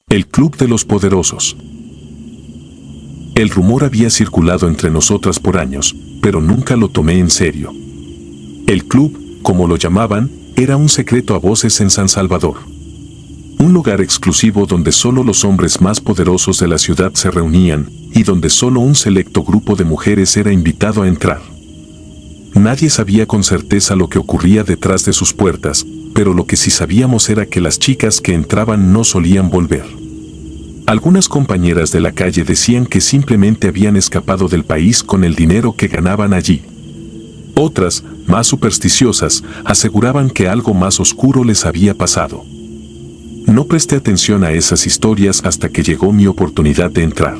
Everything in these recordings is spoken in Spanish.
El Club de los Poderosos. El rumor había circulado entre nosotras por años, pero nunca lo tomé en serio. El club, como lo llamaban, era un secreto a voces en San Salvador. Un lugar exclusivo donde solo los hombres más poderosos de la ciudad se reunían y donde solo un selecto grupo de mujeres era invitado a entrar. Nadie sabía con certeza lo que ocurría detrás de sus puertas, pero lo que sí sabíamos era que las chicas que entraban no solían volver. Algunas compañeras de la calle decían que simplemente habían escapado del país con el dinero que ganaban allí. Otras, más supersticiosas, aseguraban que algo más oscuro les había pasado. No presté atención a esas historias hasta que llegó mi oportunidad de entrar.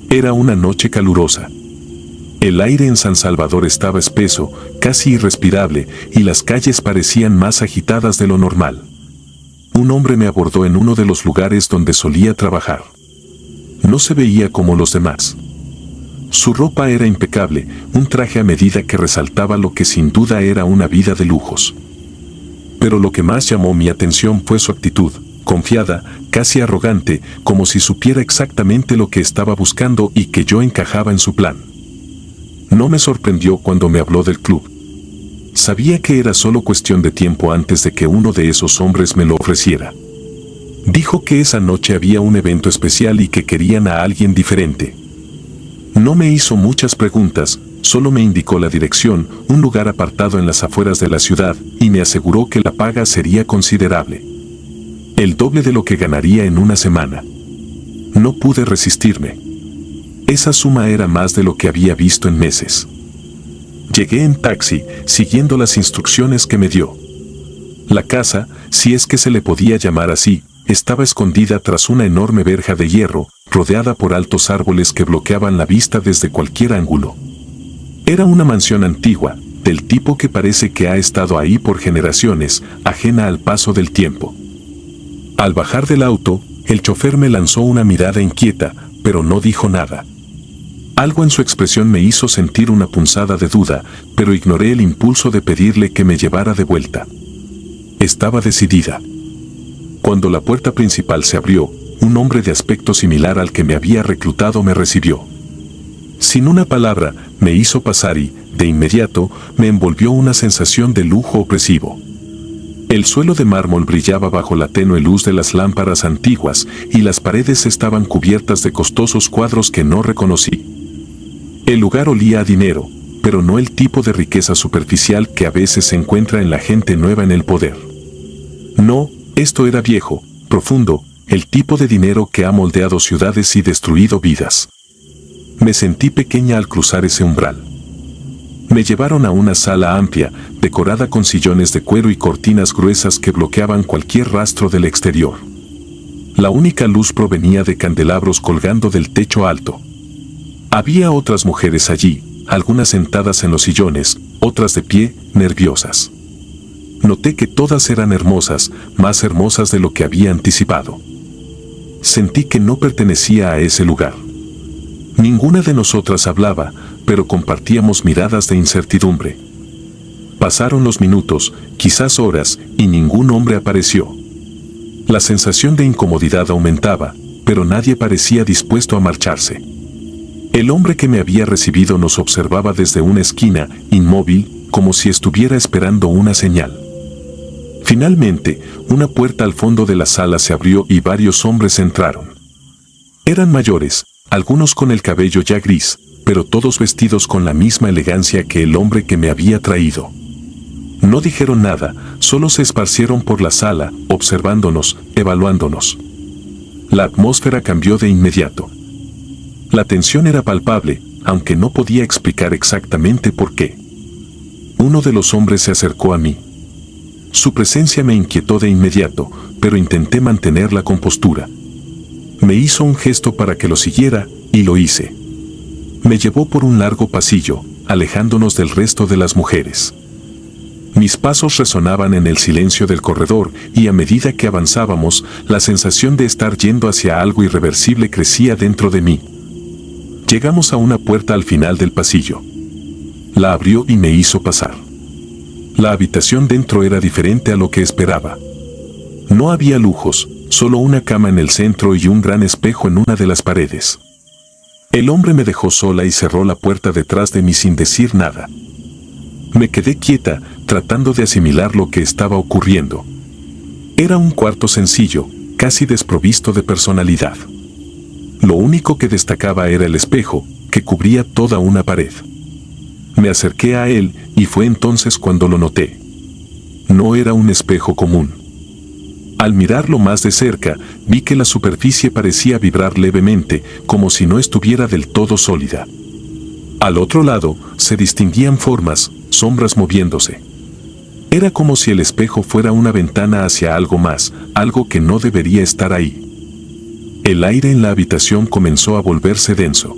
Era una noche calurosa. El aire en San Salvador estaba espeso, casi irrespirable, y las calles parecían más agitadas de lo normal. Un hombre me abordó en uno de los lugares donde solía trabajar. No se veía como los demás. Su ropa era impecable, un traje a medida que resaltaba lo que sin duda era una vida de lujos. Pero lo que más llamó mi atención fue su actitud, confiada, casi arrogante, como si supiera exactamente lo que estaba buscando y que yo encajaba en su plan. No me sorprendió cuando me habló del club. Sabía que era solo cuestión de tiempo antes de que uno de esos hombres me lo ofreciera. Dijo que esa noche había un evento especial y que querían a alguien diferente. No me hizo muchas preguntas, solo me indicó la dirección, un lugar apartado en las afueras de la ciudad, y me aseguró que la paga sería considerable. El doble de lo que ganaría en una semana. No pude resistirme. Esa suma era más de lo que había visto en meses. Llegué en taxi, siguiendo las instrucciones que me dio. La casa, si es que se le podía llamar así, estaba escondida tras una enorme verja de hierro, rodeada por altos árboles que bloqueaban la vista desde cualquier ángulo. Era una mansión antigua, del tipo que parece que ha estado ahí por generaciones, ajena al paso del tiempo. Al bajar del auto, el chofer me lanzó una mirada inquieta, pero no dijo nada. Algo en su expresión me hizo sentir una punzada de duda, pero ignoré el impulso de pedirle que me llevara de vuelta. Estaba decidida. Cuando la puerta principal se abrió, un hombre de aspecto similar al que me había reclutado me recibió. Sin una palabra, me hizo pasar y, de inmediato, me envolvió una sensación de lujo opresivo. El suelo de mármol brillaba bajo la tenue luz de las lámparas antiguas y las paredes estaban cubiertas de costosos cuadros que no reconocí. El lugar olía a dinero, pero no el tipo de riqueza superficial que a veces se encuentra en la gente nueva en el poder. No, esto era viejo, profundo, el tipo de dinero que ha moldeado ciudades y destruido vidas. Me sentí pequeña al cruzar ese umbral. Me llevaron a una sala amplia, decorada con sillones de cuero y cortinas gruesas que bloqueaban cualquier rastro del exterior. La única luz provenía de candelabros colgando del techo alto. Había otras mujeres allí, algunas sentadas en los sillones, otras de pie, nerviosas. Noté que todas eran hermosas, más hermosas de lo que había anticipado. Sentí que no pertenecía a ese lugar. Ninguna de nosotras hablaba, pero compartíamos miradas de incertidumbre. Pasaron los minutos, quizás horas, y ningún hombre apareció. La sensación de incomodidad aumentaba, pero nadie parecía dispuesto a marcharse. El hombre que me había recibido nos observaba desde una esquina, inmóvil, como si estuviera esperando una señal. Finalmente, una puerta al fondo de la sala se abrió y varios hombres entraron. Eran mayores, algunos con el cabello ya gris, pero todos vestidos con la misma elegancia que el hombre que me había traído. No dijeron nada, solo se esparcieron por la sala, observándonos, evaluándonos. La atmósfera cambió de inmediato. La tensión era palpable, aunque no podía explicar exactamente por qué. Uno de los hombres se acercó a mí. Su presencia me inquietó de inmediato, pero intenté mantener la compostura. Me hizo un gesto para que lo siguiera, y lo hice. Me llevó por un largo pasillo, alejándonos del resto de las mujeres. Mis pasos resonaban en el silencio del corredor, y a medida que avanzábamos, la sensación de estar yendo hacia algo irreversible crecía dentro de mí. Llegamos a una puerta al final del pasillo. La abrió y me hizo pasar. La habitación dentro era diferente a lo que esperaba. No había lujos, solo una cama en el centro y un gran espejo en una de las paredes. El hombre me dejó sola y cerró la puerta detrás de mí sin decir nada. Me quedé quieta, tratando de asimilar lo que estaba ocurriendo. Era un cuarto sencillo, casi desprovisto de personalidad. Lo único que destacaba era el espejo, que cubría toda una pared. Me acerqué a él y fue entonces cuando lo noté. No era un espejo común. Al mirarlo más de cerca, vi que la superficie parecía vibrar levemente, como si no estuviera del todo sólida. Al otro lado, se distinguían formas, sombras moviéndose. Era como si el espejo fuera una ventana hacia algo más, algo que no debería estar ahí. El aire en la habitación comenzó a volverse denso.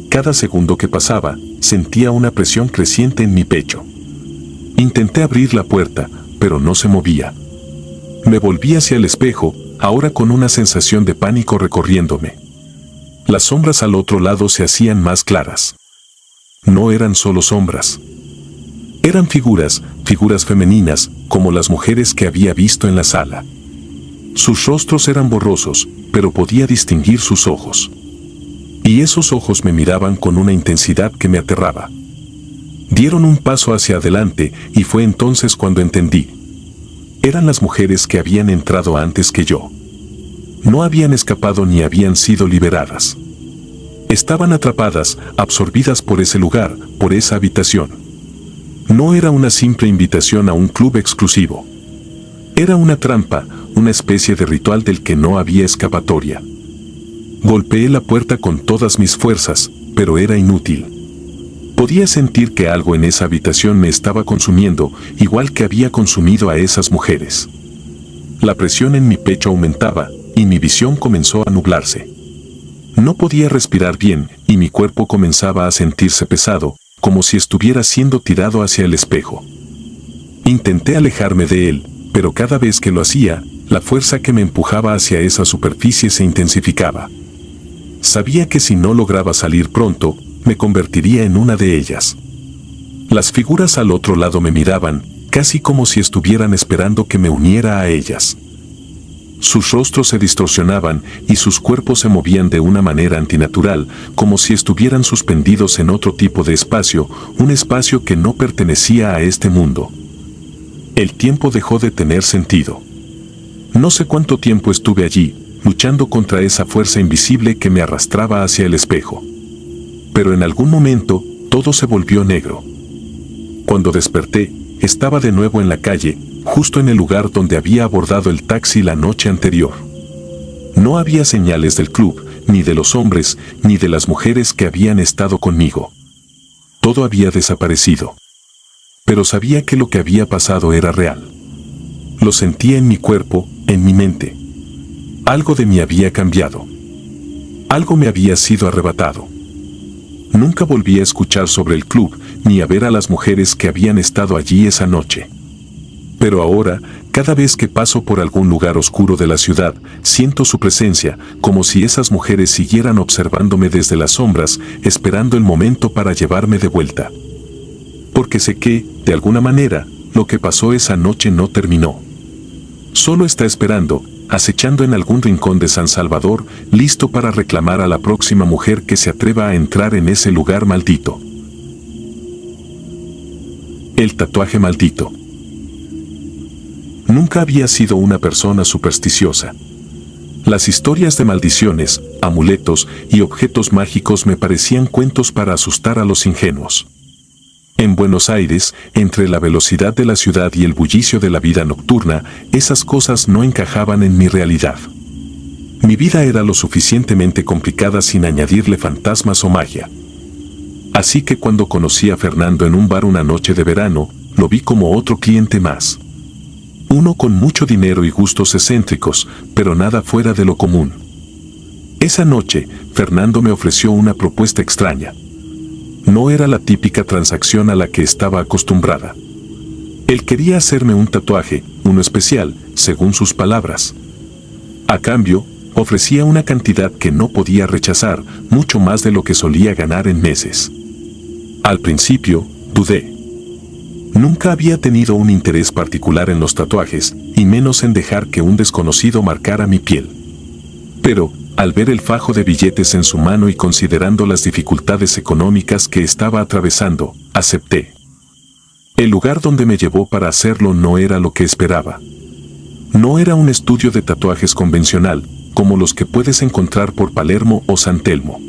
Cada segundo que pasaba, sentía una presión creciente en mi pecho. Intenté abrir la puerta, pero no se movía. Me volví hacia el espejo, ahora con una sensación de pánico recorriéndome. Las sombras al otro lado se hacían más claras. No eran solo sombras. Eran figuras femeninas, como las mujeres que había visto en la sala. Sus rostros eran borrosos, pero podía distinguir sus ojos. Y esos ojos me miraban con una intensidad que me aterraba. Dieron un paso hacia adelante y fue entonces cuando entendí. Eran las mujeres que habían entrado antes que yo. No habían escapado ni habían sido liberadas. Estaban atrapadas, absorbidas por ese lugar, por esa habitación. No era una simple invitación a un club exclusivo. Era una trampa, una especie de ritual del que no había escapatoria. Golpeé la puerta con todas mis fuerzas, pero era inútil. Podía sentir que algo en esa habitación me estaba consumiendo, igual que había consumido a esas mujeres. La presión en mi pecho aumentaba, y mi visión comenzó a nublarse. No podía respirar bien, y mi cuerpo comenzaba a sentirse pesado, como si estuviera siendo tirado hacia el espejo. Intenté alejarme de él, pero cada vez que lo hacía, la fuerza que me empujaba hacia esa superficie se intensificaba. Sabía que si no lograba salir pronto, me convertiría en una de ellas. Las figuras al otro lado me miraban, casi como si estuvieran esperando que me uniera a ellas. Sus rostros se distorsionaban y sus cuerpos se movían de una manera antinatural, como si estuvieran suspendidos en otro tipo de espacio, un espacio que no pertenecía a este mundo. El tiempo dejó de tener sentido. No sé cuánto tiempo estuve allí, luchando contra esa fuerza invisible que me arrastraba hacia el espejo. Pero en algún momento, todo se volvió negro. Cuando desperté, estaba de nuevo en la calle, justo en el lugar donde había abordado el taxi la noche anterior. No había señales del club, ni de los hombres, ni de las mujeres que habían estado conmigo. Todo había desaparecido. Pero sabía que lo que había pasado era real. Lo sentía en mi cuerpo, en mi mente. Algo de mí había cambiado. Algo me había sido arrebatado. Nunca volví a escuchar sobre el club, ni a ver a las mujeres que habían estado allí esa noche. Pero ahora, cada vez que paso por algún lugar oscuro de la ciudad, siento su presencia, como si esas mujeres siguieran observándome desde las sombras, esperando el momento para llevarme de vuelta. Porque sé que, de alguna manera, lo que pasó esa noche no terminó. Solo está esperando, acechando en algún rincón de San Salvador, listo para reclamar a la próxima mujer que se atreva a entrar en ese lugar maldito. El tatuaje maldito. Nunca había sido una persona supersticiosa. Las historias de maldiciones, amuletos y objetos mágicos me parecían cuentos para asustar a los ingenuos. En Buenos Aires, entre la velocidad de la ciudad y el bullicio de la vida nocturna, esas cosas no encajaban en mi realidad. Mi vida era lo suficientemente complicada sin añadirle fantasmas o magia. Así que cuando conocí a Fernando en un bar una noche de verano, lo vi como otro cliente más. Uno con mucho dinero y gustos excéntricos, pero nada fuera de lo común. Esa noche, Fernando me ofreció una propuesta extraña. No era la típica transacción a la que estaba acostumbrada. Él quería hacerme un tatuaje, uno especial, según sus palabras. A cambio, Ofrecía una cantidad que no podía rechazar, mucho más de lo que solía ganar en meses. Al principio, dudé. Nunca había tenido un interés particular en los tatuajes, y menos en dejar que un desconocido marcara mi piel. Pero, al ver el fajo de billetes en su mano y considerando las dificultades económicas que estaba atravesando, acepté. El lugar donde me llevó para hacerlo no era lo que esperaba. No era un estudio de tatuajes convencional, como los que puedes encontrar por Palermo o San Telmo.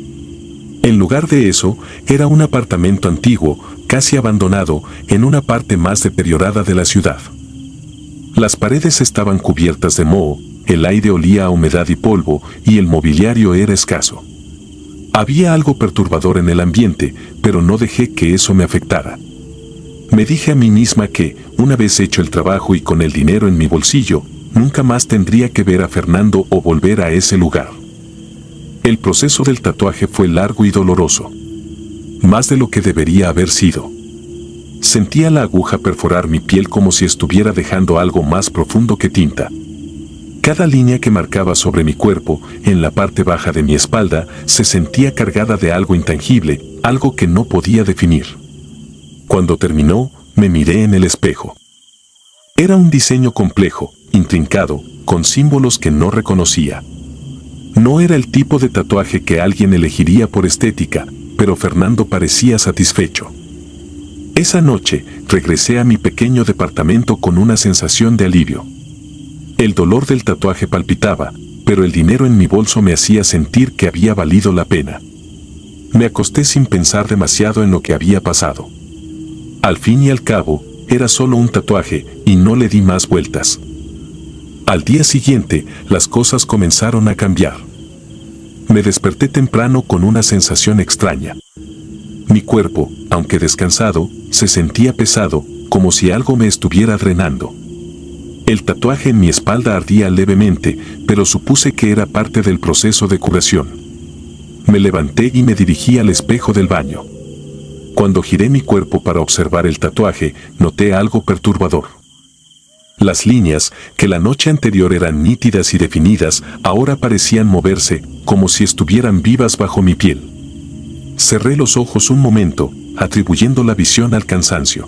En lugar de eso, era un apartamento antiguo, casi abandonado, en una parte más deteriorada de la ciudad. Las paredes estaban cubiertas de moho, el aire olía a humedad y polvo, y el mobiliario era escaso. Había algo perturbador en el ambiente, pero no dejé que eso me afectara. Me dije a mí misma que, una vez hecho el trabajo y con el dinero en mi bolsillo, nunca más tendría que ver a Fernando o volver a ese lugar. El proceso del tatuaje fue largo y doloroso. Más de lo que debería haber sido. Sentía la aguja perforar mi piel como si estuviera dejando algo más profundo que tinta. Cada línea que marcaba sobre mi cuerpo, en la parte baja de mi espalda, se sentía cargada de algo intangible, algo que no podía definir. Cuando terminó, me miré en el espejo. Era un diseño complejo, intrincado, con símbolos que no reconocía. No era el tipo de tatuaje que alguien elegiría por estética, pero Fernando parecía satisfecho. Esa noche, regresé a mi pequeño departamento con una sensación de alivio. El dolor del tatuaje palpitaba, pero el dinero en mi bolso me hacía sentir que había valido la pena. Me acosté sin pensar demasiado en lo que había pasado. Al fin y al cabo, era solo un tatuaje, y no le di más vueltas. Al día siguiente, las cosas comenzaron a cambiar. Me desperté temprano con una sensación extraña. Mi cuerpo, aunque descansado, se sentía pesado, como si algo me estuviera drenando. El tatuaje en mi espalda ardía levemente, pero supuse que era parte del proceso de curación. Me levanté y me dirigí al espejo del baño. Cuando giré mi cuerpo para observar el tatuaje, noté algo perturbador. Las líneas, que la noche anterior eran nítidas y definidas, ahora parecían moverse, como si estuvieran vivas bajo mi piel. Cerré los ojos un momento, atribuyendo la visión al cansancio.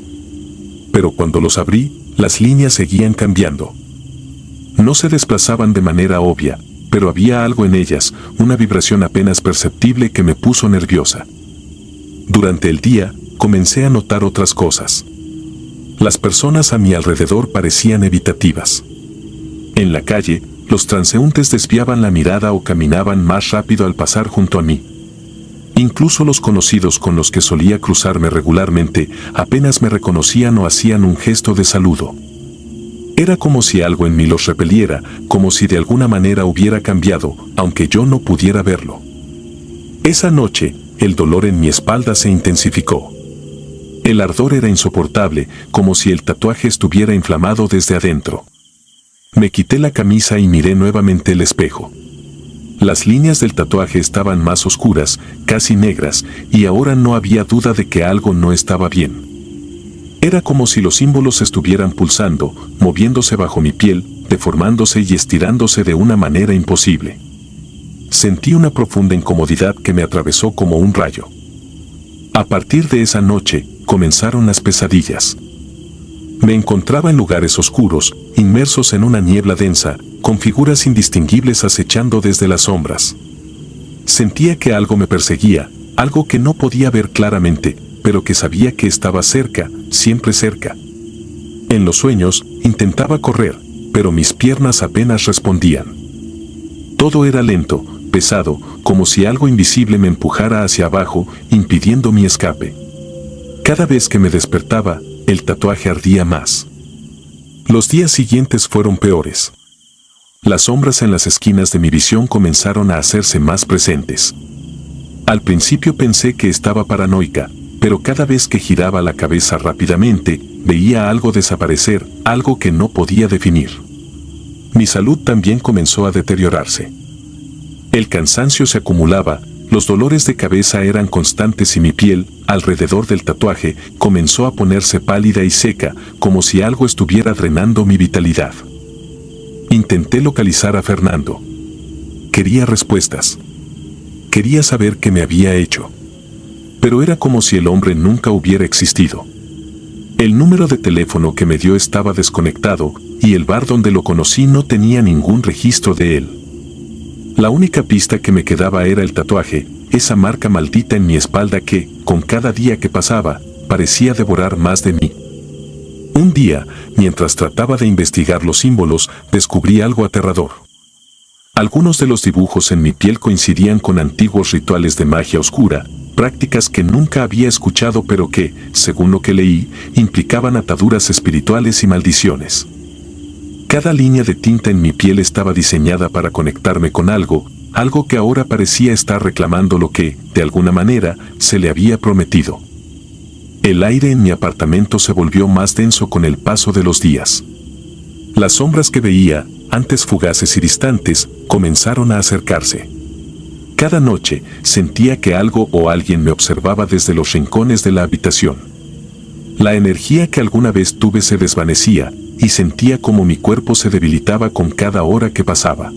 Pero cuando los abrí, las líneas seguían cambiando. No se desplazaban de manera obvia, pero había algo en ellas, una vibración apenas perceptible que me puso nerviosa. Durante el día, comencé a notar otras cosas. Las personas a mi alrededor parecían evitativas. En la calle, los transeúntes desviaban la mirada o caminaban más rápido al pasar junto a mí. Incluso los conocidos con los que solía cruzarme regularmente, apenas me reconocían o hacían un gesto de saludo. Era como si algo en mí los repeliera, como si de alguna manera hubiera cambiado, aunque yo no pudiera verlo. Esa noche, el dolor en mi espalda se intensificó. El ardor era insoportable, como si el tatuaje estuviera inflamado desde adentro. Me quité la camisa y miré nuevamente el espejo. Las líneas del tatuaje estaban más oscuras, casi negras, y ahora no había duda de que algo no estaba bien. Era como si los símbolos estuvieran pulsando, moviéndose bajo mi piel, deformándose y estirándose de una manera imposible. Sentí una profunda incomodidad que me atravesó como un rayo. A partir de esa noche, comenzaron las pesadillas. Me encontraba en lugares oscuros, inmersos en una niebla densa, con figuras indistinguibles acechando desde las sombras. Sentía que algo me perseguía, algo que no podía ver claramente, pero que sabía que estaba cerca, siempre cerca. En los sueños, intentaba correr, pero mis piernas apenas respondían. Todo era lento, pesado, como si algo invisible me empujara hacia abajo, impidiendo mi escape. Cada vez que me despertaba, el tatuaje ardía más. Los días siguientes fueron peores. Las sombras en las esquinas de mi visión comenzaron a hacerse más presentes. Al principio pensé que estaba paranoica, pero cada vez que giraba la cabeza rápidamente, veía algo desaparecer, algo que no podía definir. Mi salud también comenzó a deteriorarse. El cansancio se acumulaba, los dolores de cabeza eran constantes y mi piel, alrededor del tatuaje, comenzó a ponerse pálida y seca, como si algo estuviera drenando mi vitalidad. Intenté localizar a Fernando. Quería respuestas. Quería saber qué me había hecho. Pero era como si el hombre nunca hubiera existido. El número de teléfono que me dio estaba desconectado y el bar donde lo conocí no tenía ningún registro de él. La única pista que me quedaba era el tatuaje, esa marca maldita en mi espalda que, con cada día que pasaba, parecía devorar más de mí. Un día, mientras trataba de investigar los símbolos, descubrí algo aterrador. Algunos de los dibujos en mi piel coincidían con antiguos rituales de magia oscura, prácticas que nunca había escuchado pero que, según lo que leí, implicaban ataduras espirituales y maldiciones. Cada línea de tinta en mi piel estaba diseñada para conectarme con algo que ahora parecía estar reclamando lo que, de alguna manera, se le había prometido. El aire en mi apartamento se volvió más denso con el paso de los días. Las sombras que veía, antes fugaces y distantes, comenzaron a acercarse. Cada noche sentía que algo o alguien me observaba desde los rincones de la habitación. La energía que alguna vez tuve se desvanecía y sentía como mi cuerpo se debilitaba con cada hora que pasaba.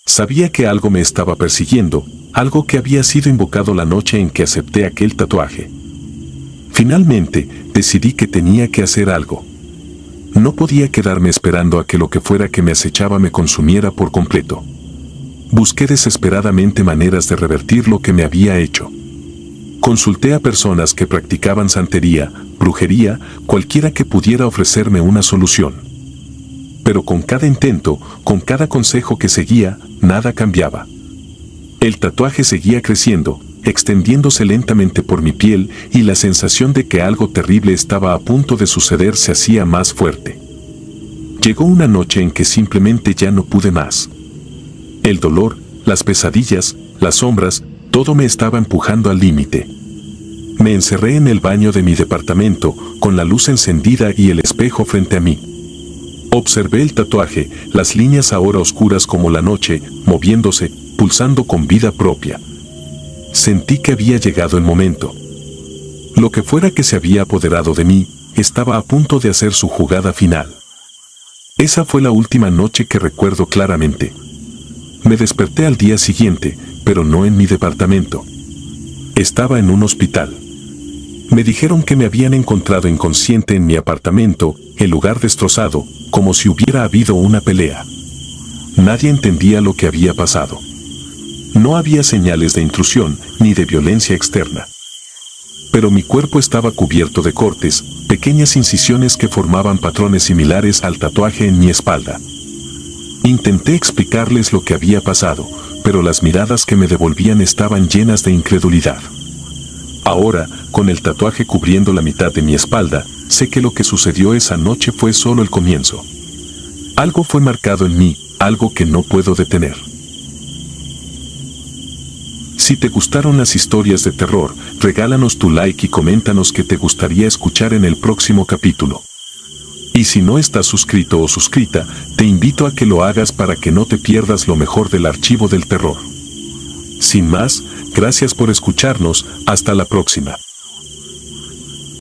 Sabía que algo me estaba persiguiendo, algo que había sido invocado la noche en que acepté aquel tatuaje. Finalmente, decidí que tenía que hacer algo. No podía quedarme esperando a que lo que fuera que me acechaba me consumiera por completo. Busqué desesperadamente maneras de revertir lo que me había hecho. Consulté a personas que practicaban santería, brujería, cualquiera que pudiera ofrecerme una solución. Pero con cada intento, con cada consejo que seguía, nada cambiaba. El tatuaje seguía creciendo, extendiéndose lentamente por mi piel y la sensación de que algo terrible estaba a punto de suceder se hacía más fuerte. Llegó una noche en que simplemente ya no pude más. El dolor, las pesadillas, las sombras, todo me estaba empujando al límite. Me encerré en el baño de mi departamento, con la luz encendida y el espejo frente a mí. Observé el tatuaje, las líneas ahora oscuras como la noche, moviéndose, pulsando con vida propia. Sentí que había llegado el momento. Lo que fuera que se había apoderado de mí, estaba a punto de hacer su jugada final. Esa fue la última noche que recuerdo claramente. Me desperté al día siguiente, pero no en mi departamento. Estaba en un hospital. Me dijeron que me habían encontrado inconsciente en mi apartamento, el lugar destrozado, como si hubiera habido una pelea. Nadie entendía lo que había pasado. No había señales de intrusión ni de violencia externa. Pero mi cuerpo estaba cubierto de cortes, pequeñas incisiones que formaban patrones similares al tatuaje en mi espalda. Intenté explicarles lo que había pasado, pero las miradas que me devolvían estaban llenas de incredulidad. Ahora, con el tatuaje cubriendo la mitad de mi espalda, sé que lo que sucedió esa noche fue solo el comienzo. Algo fue marcado en mí, algo que no puedo detener. Si te gustaron las historias de terror, regálanos tu like y coméntanos qué te gustaría escuchar en el próximo capítulo. Y si no estás suscrito o suscrita, te invito a que lo hagas para que no te pierdas lo mejor del archivo del terror. Sin más, gracias por escucharnos, hasta la próxima.